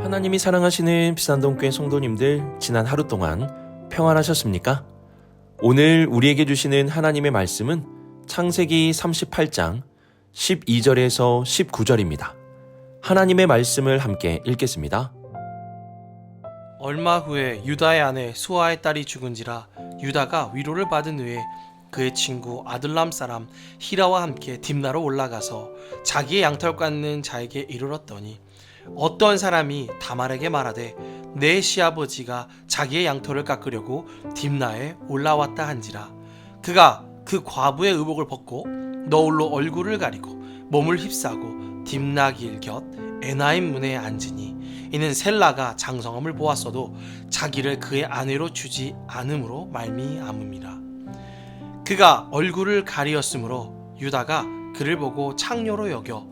하나님이 사랑하시는 비산동교회 성도님들, 지난 하루 동안 평안하셨습니까? 오늘 우리에게 주시는 하나님의 말씀은 창세기 38장 12절에서 19절입니다. 하나님의 말씀을 함께 읽겠습니다. 얼마 후에 유다의 아내 수아의 딸이 죽은지라 유다가 위로를 받은 후에 그의 친구 아둘람 사람 히라와 함께 딥나로 올라가서 자기의 양털 깎는 자에게 이르렀더니 어떤 사람이 다말에게 말하되 내 시아버지가 자기의 양털을 깎으려고 딥나에 올라왔다 한지라. 그가 그 과부의 의복을 벗고 너울로 얼굴을 가리고 몸을 휩싸고 딥나 길 곁 에나임 문에 앉으니 이는 셀라가 장성함을 보았어도 자기를 그의 아내로 주지 않음으로 말미암음이라. 그가 얼굴을 가리었으므로 유다가 그를 보고 창녀로 여겨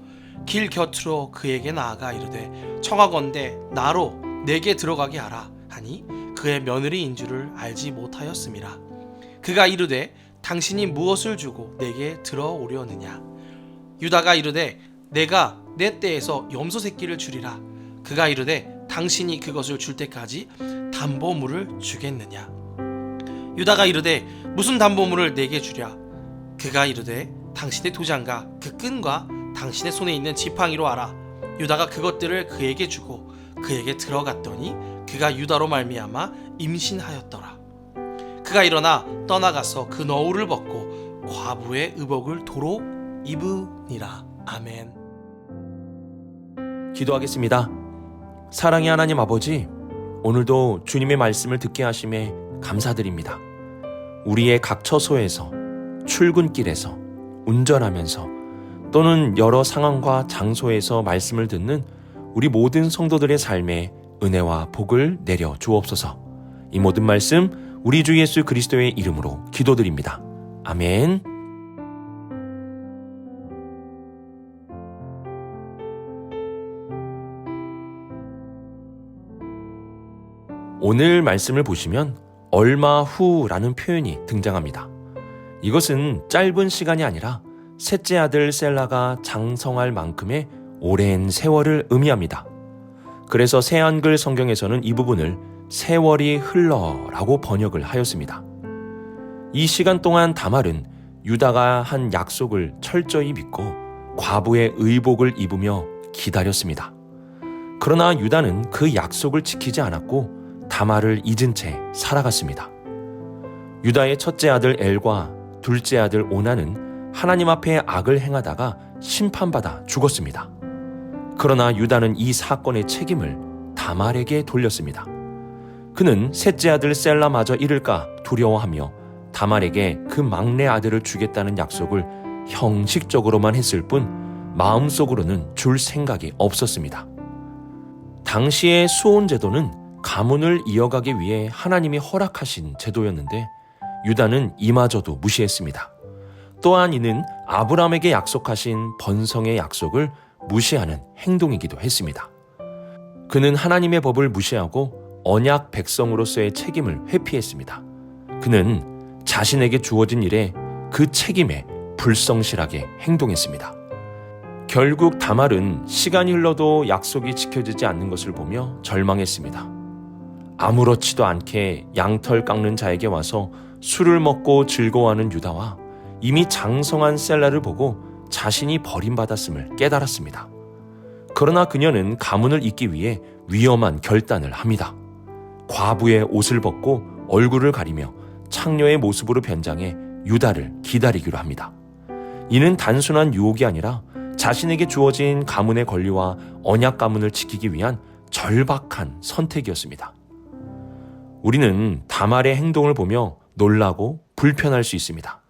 길 곁으로 그에게 나아가 이르되 청하건대 나로 내게 들어가게 하라 하니 그의 며느리인 줄을 알지 못하였음이라. 그가 이르되 당신이 무엇을 주고 내게 들어오려느냐. 유다가 이르되 내가 내 떼에서 염소 새끼를 주리라. 그가 이르되 당신이 그것을 줄 때까지 담보물을 주겠느냐. 유다가 이르되 무슨 담보물을 내게 주랴. 그가 이르되 당신의 도장과 그 끈과 당신의 손에 있는 지팡이로 알아. 유다가 그것들을 그에게 주고 그에게 들어갔더니 그가 유다로 말미암아 임신하였더라. 그가 일어나 떠나가서 그 너울을 벗고 과부의 의복을 도로 입으니라. 아멘. 기도하겠습니다. 사랑의 하나님 아버지, 오늘도 주님의 말씀을 듣게 하심에 감사드립니다. 우리의 각 처소에서, 출근길에서, 운전하면서 또는 여러 상황과 장소에서 말씀을 듣는 우리 모든 성도들의 삶에 은혜와 복을 내려 주옵소서. 이 모든 말씀 우리 주 예수 그리스도의 이름으로 기도드립니다. 아멘. 오늘 말씀을 보시면 얼마 후라는 표현이 등장합니다. 이것은 짧은 시간이 아니라 셋째 아들 셀라가 장성할 만큼의 오랜 세월을 의미합니다. 그래서 새한글 성경에서는 이 부분을 세월이 흘러라고 번역을 하였습니다. 이 시간 동안 다말은 유다가 한 약속을 철저히 믿고 과부의 의복을 입으며 기다렸습니다. 그러나 유다는 그 약속을 지키지 않았고 다말을 잊은 채 살아갔습니다. 유다의 첫째 아들 엘과 둘째 아들 오나는 하나님 앞에 악을 행하다가 심판받아 죽었습니다. 그러나 유다는 이 사건의 책임을 다말에게 돌렸습니다. 그는 셋째 아들 셀라마저 잃을까 두려워하며 다말에게 그 막내 아들을 주겠다는 약속을 형식적으로만 했을 뿐 마음속으로는 줄 생각이 없었습니다. 당시의 수혼제도는 가문을 이어가기 위해 하나님이 허락하신 제도였는데 유다는 이마저도 무시했습니다. 또한 이는 아브라함에게 약속하신 번성의 약속을 무시하는 행동이기도 했습니다. 그는 하나님의 법을 무시하고 언약 백성으로서의 책임을 회피했습니다. 그는 자신에게 주어진 일에 그 책임에 불성실하게 행동했습니다. 결국 다말은 시간이 흘러도 약속이 지켜지지 않는 것을 보며 절망했습니다. 아무렇지도 않게 양털 깎는 자에게 와서 술을 먹고 즐거워하는 유다와 이미 장성한 셀라를 보고 자신이 버림받았음을 깨달았습니다. 그러나 그녀는 가문을 잇기 위해 위험한 결단을 합니다. 과부의 옷을 벗고 얼굴을 가리며 창녀의 모습으로 변장해 유다를 기다리기로 합니다. 이는 단순한 유혹이 아니라 자신에게 주어진 가문의 권리와 언약 가문을 지키기 위한 절박한 선택이었습니다. 우리는 다말의 행동을 보며 놀라고 불편할 수 있습니다.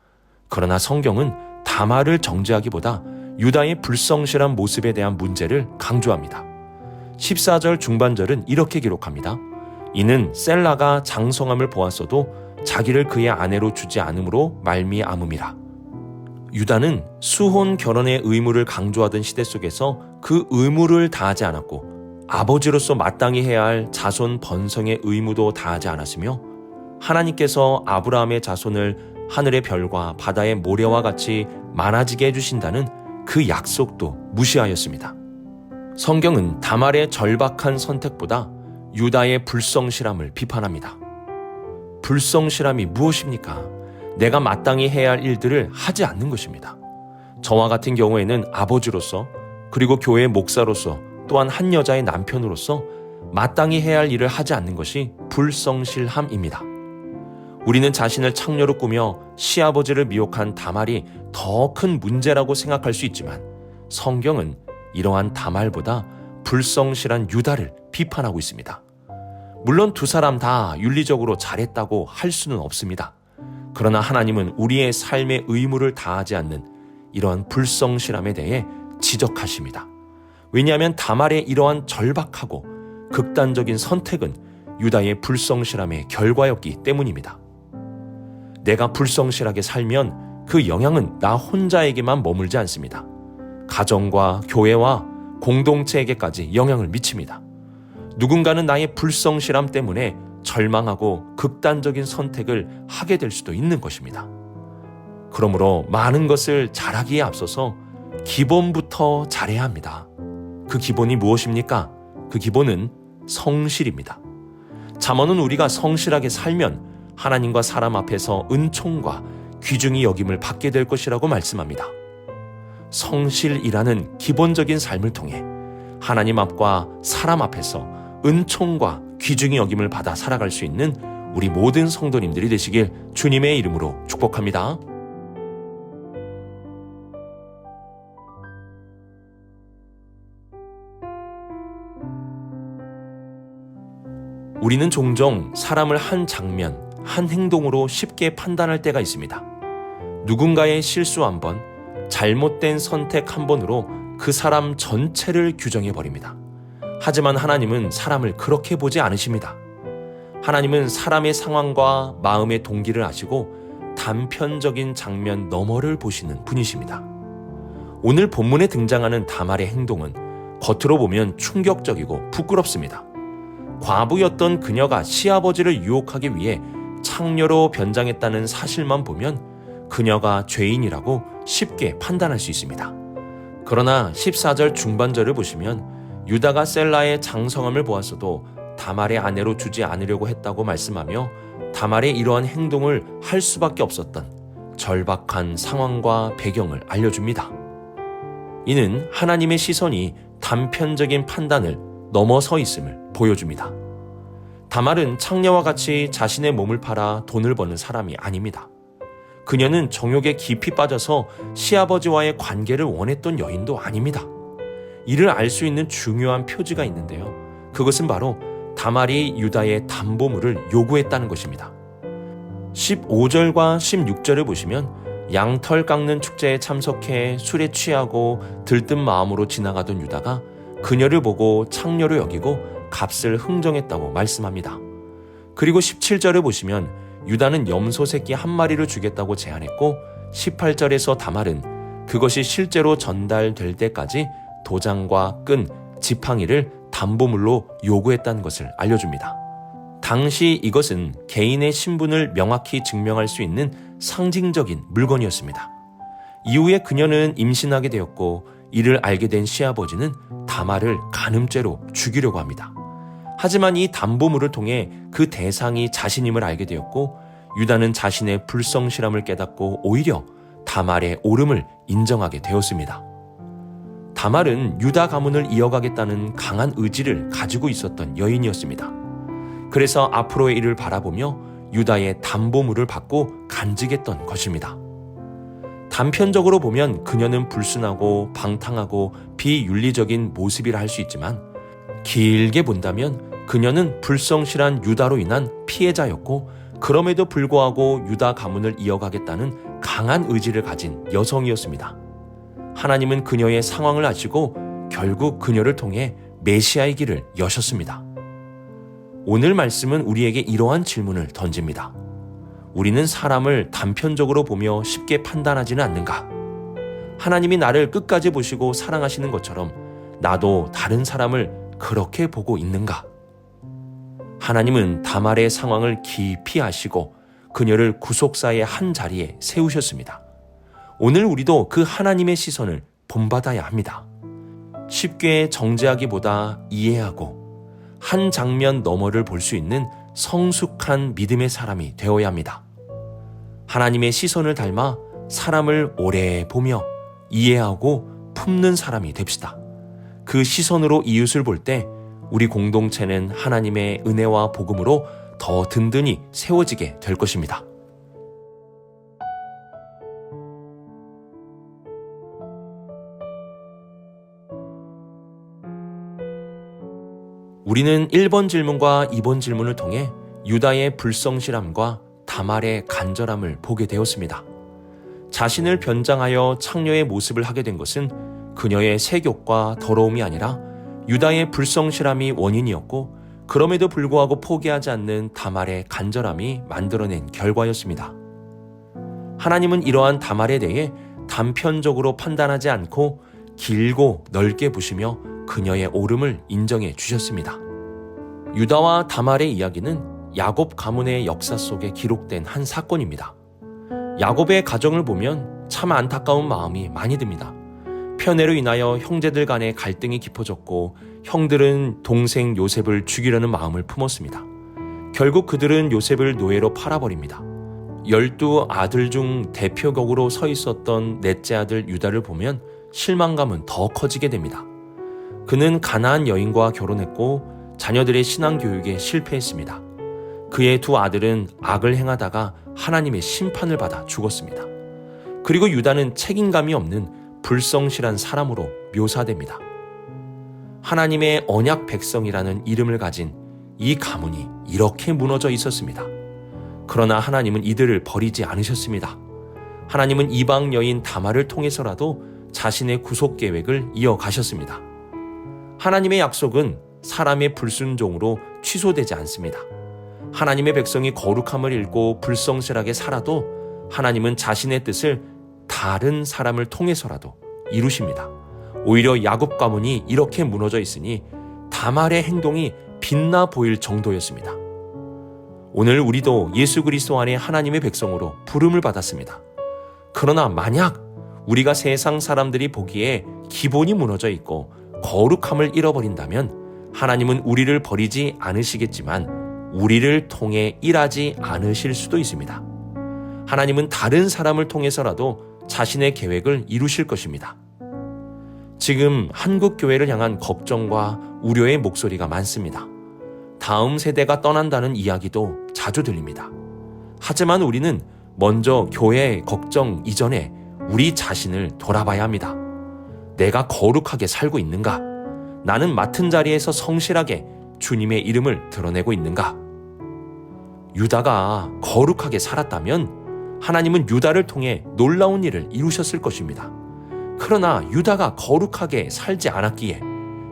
그러나 성경은 다말을 정죄하기보다 유다의 불성실한 모습에 대한 문제를 강조합니다. 14절 중반절은 이렇게 기록합니다. 이는 셀라가 장성함을 보았어도 자기를 그의 아내로 주지 않음으로 말미암음이라. 유다는 수혼 결혼의 의무를 강조하던 시대 속에서 그 의무를 다하지 않았고 아버지로서 마땅히 해야 할 자손 번성의 의무도 다하지 않았으며 하나님께서 아브라함의 자손을 하늘의 별과 바다의 모래와 같이 많아지게 해주신다는 그 약속도 무시하였습니다. 성경은 다말의 절박한 선택보다 유다의 불성실함을 비판합니다. 불성실함이 무엇입니까? 내가 마땅히 해야 할 일들을 하지 않는 것입니다. 저와 같은 경우에는 아버지로서, 그리고 교회 목사로서, 또한 한 여자의 남편으로서 마땅히 해야 할 일을 하지 않는 것이 불성실함입니다. 우리는 자신을 창녀로 꾸며 시아버지를 미혹한 다말이 더 큰 문제라고 생각할 수 있지만, 성경은 이러한 다말보다 불성실한 유다를 비판하고 있습니다. 물론 두 사람 다 윤리적으로 잘했다고 할 수는 없습니다. 그러나 하나님은 우리의 삶의 의무를 다하지 않는 이러한 불성실함에 대해 지적하십니다. 왜냐하면 다말의 이러한 절박하고 극단적인 선택은 유다의 불성실함의 결과였기 때문입니다. 내가 불성실하게 살면 그 영향은 나 혼자에게만 머물지 않습니다. 가정과 교회와 공동체에게까지 영향을 미칩니다. 누군가는 나의 불성실함 때문에 절망하고 극단적인 선택을 하게 될 수도 있는 것입니다. 그러므로 많은 것을 잘하기에 앞서서 기본부터 잘해야 합니다. 그 기본이 무엇입니까? 그 기본은 성실입니다. 잠언은 우리가 성실하게 살면 하나님과 사람 앞에서 은총과 귀중히 여김을 받게 될 것이라고 말씀합니다. 성실이라는 기본적인 삶을 통해 하나님 앞과 사람 앞에서 은총과 귀중히 여김을 받아 살아갈 수 있는 우리 모든 성도님들이 되시길 주님의 이름으로 축복합니다. 우리는 종종 사람을 한 장면, 한 행동으로 쉽게 판단할 때가 있습니다. 누군가의 실수 한 번, 잘못된 선택 한 번으로 그 사람 전체를 규정해버립니다. 하지만 하나님은 사람을 그렇게 보지 않으십니다. 하나님은 사람의 상황과 마음의 동기를 아시고 단편적인 장면 너머를 보시는 분이십니다. 오늘 본문에 등장하는 다말의 행동은 겉으로 보면 충격적이고 부끄럽습니다. 과부였던 그녀가 시아버지를 유혹하기 위해 창녀로 변장했다는 사실만 보면 그녀가 죄인이라고 쉽게 판단할 수 있습니다. 그러나 14절 중반절을 보시면 유다가 셀라의 장성함을 보았어도 다말의 아내로 주지 않으려고 했다고 말씀하며 다말의 이러한 행동을 할 수밖에 없었던 절박한 상황과 배경을 알려줍니다. 이는 하나님의 시선이 단편적인 판단을 넘어서 있음을 보여줍니다. 다말은 창녀와 같이 자신의 몸을 팔아 돈을 버는 사람이 아닙니다. 그녀는 정욕에 깊이 빠져서 시아버지와의 관계를 원했던 여인도 아닙니다. 이를 알 수 있는 중요한 표지가 있는데요. 그것은 바로 다말이 유다의 담보물을 요구했다는 것입니다. 15절과 16절을 보시면 양털 깎는 축제에 참석해 술에 취하고 들뜬 마음으로 지나가던 유다가 그녀를 보고 창녀로 여기고 값을 흥정했다고 말씀합니다. 그리고 17절을 보시면 유다는 염소 새끼 한 마리를 주겠다고 제안했고 18절에서 다말은 그것이 실제로 전달될 때까지 도장과 끈, 지팡이를 담보물로 요구했다는 것을 알려줍니다. 당시 이것은 개인의 신분을 명확히 증명할 수 있는 상징적인 물건이었습니다. 이후에 그녀는 임신하게 되었고 이를 알게 된 시아버지는 다말을 간음죄로 죽이려고 합니다. 하지만 이 담보물을 통해 그 대상이 자신임을 알게 되었고 유다는 자신의 불성실함을 깨닫고 오히려 다말의 옳음을 인정하게 되었습니다. 다말은 유다 가문을 이어가겠다는 강한 의지를 가지고 있었던 여인이었습니다. 그래서 앞으로의 일을 바라보며 유다의 담보물을 받고 간직했던 것입니다. 단편적으로 보면 그녀는 불순하고 방탕하고 비윤리적인 모습이라 할 수 있지만 길게 본다면 그녀는 불성실한 유다로 인한 피해자였고 그럼에도 불구하고 유다 가문을 이어가겠다는 강한 의지를 가진 여성이었습니다. 하나님은 그녀의 상황을 아시고 결국 그녀를 통해 메시아의 길을 여셨습니다. 오늘 말씀은 우리에게 이러한 질문을 던집니다. 우리는 사람을 단편적으로 보며 쉽게 판단하지는 않는가? 하나님이 나를 끝까지 보시고 사랑하시는 것처럼 나도 다른 사람을 그렇게 보고 있는가? 하나님은 다말의 상황을 깊이 아시고 그녀를 구속사의 한 자리에 세우셨습니다. 오늘 우리도 그 하나님의 시선을 본받아야 합니다. 쉽게 정죄하기보다 이해하고 한 장면 너머를 볼 수 있는 성숙한 믿음의 사람이 되어야 합니다. 하나님의 시선을 닮아 사람을 오래 보며 이해하고 품는 사람이 됩시다. 그 시선으로 이웃을 볼 때 우리 공동체는 하나님의 은혜와 복음으로 더 든든히 세워지게 될 것입니다. 우리는 1번 질문과 2번 질문을 통해 유다의 불성실함과 다말의 간절함을 보게 되었습니다. 자신을 변장하여 창녀의 모습을 하게 된 것은 그녀의 세욕과 더러움이 아니라 유다의 불성실함이 원인이었고, 그럼에도 불구하고 포기하지 않는 다말의 간절함이 만들어낸 결과였습니다. 하나님은 이러한 다말에 대해 단편적으로 판단하지 않고 길고 넓게 보시며 그녀의 옳음을 인정해 주셨습니다. 유다와 다말의 이야기는 야곱 가문의 역사 속에 기록된 한 사건입니다. 야곱의 가정을 보면 참 안타까운 마음이 많이 듭니다. 편애로 인하여 형제들 간의 갈등이 깊어졌고, 형들은 동생 요셉을 죽이려는 마음을 품었습니다. 결국 그들은 요셉을 노예로 팔아버립니다. 12아들 중 대표격으로 서 있었던 넷째 아들 유다를 보면 실망감은 더 커지게 됩니다. 그는 가나안 여인과 결혼했고 자녀들의 신앙교육에 실패했습니다. 그의 두 아들은 악을 행하다가 하나님의 심판을 받아 죽었습니다. 그리고 유다는 책임감이 없는 불성실한 사람으로 묘사됩니다. 하나님의 언약 백성이라는 이름을 가진 이 가문이 이렇게 무너져 있었습니다. 그러나 하나님은 이들을 버리지 않으셨습니다. 하나님은 이방 여인 다말을 통해서라도 자신의 구속 계획을 이어가셨습니다. 하나님의 약속은 사람의 불순종으로 취소되지 않습니다. 하나님의 백성이 거룩함을 잃고 불성실하게 살아도 하나님은 자신의 뜻을 다른 사람을 통해서라도 이루십니다. 오히려 야곱 가문이 이렇게 무너져 있으니 다말의 행동이 빛나 보일 정도였습니다. 오늘 우리도 예수 그리스도 안에 하나님의 백성으로 부름을 받았습니다. 그러나 만약 우리가 세상 사람들이 보기에 기본이 무너져 있고 거룩함을 잃어버린다면 하나님은 우리를 버리지 않으시겠지만 우리를 통해 일하지 않으실 수도 있습니다. 하나님은 다른 사람을 통해서라도 자신의 계획을 이루실 것입니다. 지금 한국 교회를 향한 걱정과 우려의 목소리가 많습니다. 다음 세대가 떠난다는 이야기도 자주 들립니다. 하지만 우리는 먼저 교회의 걱정 이전에 우리 자신을 돌아봐야 합니다. 내가 거룩하게 살고 있는가? 나는 맡은 자리에서 성실하게 주님의 이름을 드러내고 있는가? 유다가 거룩하게 살았다면 하나님은 유다를 통해 놀라운 일을 이루셨을 것입니다. 그러나 유다가 거룩하게 살지 않았기에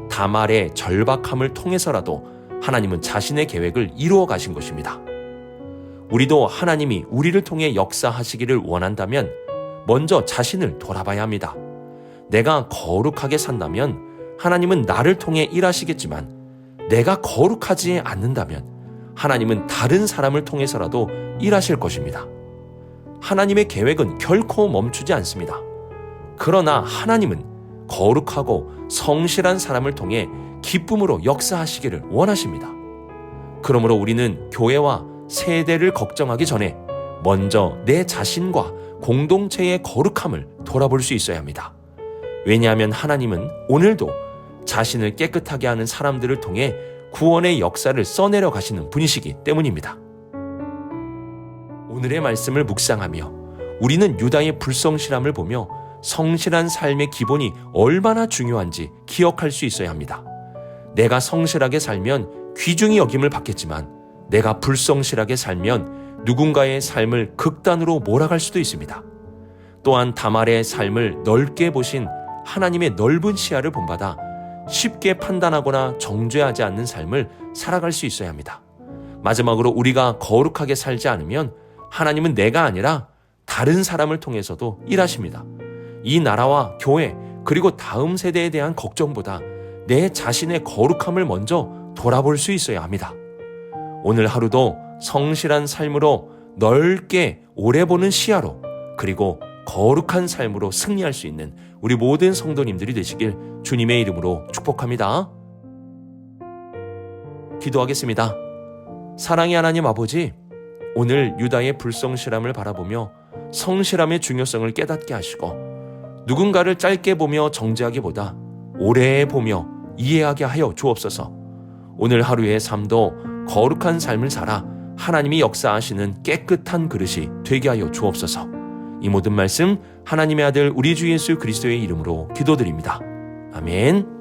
다말의 절박함을 통해서라도 하나님은 자신의 계획을 이루어 가신 것입니다. 우리도 하나님이 우리를 통해 역사하시기를 원한다면 먼저 자신을 돌아봐야 합니다. 내가 거룩하게 산다면 하나님은 나를 통해 일하시겠지만 내가 거룩하지 않는다면 하나님은 다른 사람을 통해서라도 일하실 것입니다. 하나님의 계획은 결코 멈추지 않습니다. 그러나 하나님은 거룩하고 성실한 사람을 통해 기쁨으로 역사하시기를 원하십니다. 그러므로 우리는 교회와 세대를 걱정하기 전에 먼저 내 자신과 공동체의 거룩함을 돌아볼 수 있어야 합니다. 왜냐하면 하나님은 오늘도 자신을 깨끗하게 하는 사람들을 통해 구원의 역사를 써내려 가시는 분이시기 때문입니다. 오늘의 말씀을 묵상하며 우리는 유다의 불성실함을 보며 성실한 삶의 기본이 얼마나 중요한지 기억할 수 있어야 합니다. 내가 성실하게 살면 귀중히 여김을 받겠지만 내가 불성실하게 살면 누군가의 삶을 극단으로 몰아갈 수도 있습니다. 또한 다말의 삶을 넓게 보신 하나님의 넓은 시야를 본받아 쉽게 판단하거나 정죄하지 않는 삶을 살아갈 수 있어야 합니다. 마지막으로 우리가 거룩하게 살지 않으면 하나님은 내가 아니라 다른 사람을 통해서도 일하십니다. 이 나라와 교회 그리고 다음 세대에 대한 걱정보다 내 자신의 거룩함을 먼저 돌아볼 수 있어야 합니다. 오늘 하루도 성실한 삶으로 넓게 오래 보는 시야로 그리고 거룩한 삶으로 승리할 수 있는 우리 모든 성도님들이 되시길 주님의 이름으로 축복합니다. 기도하겠습니다. 사랑의 하나님 아버지, 오늘 유다의 불성실함을 바라보며 성실함의 중요성을 깨닫게 하시고 누군가를 짧게 보며 정죄하기보다 오래 보며 이해하게 하여 주옵소서. 오늘 하루의 삶도 거룩한 삶을 살아 하나님이 역사하시는 깨끗한 그릇이 되게 하여 주옵소서. 이 모든 말씀 하나님의 아들 우리 주 예수 그리스도의 이름으로 기도드립니다. 아멘.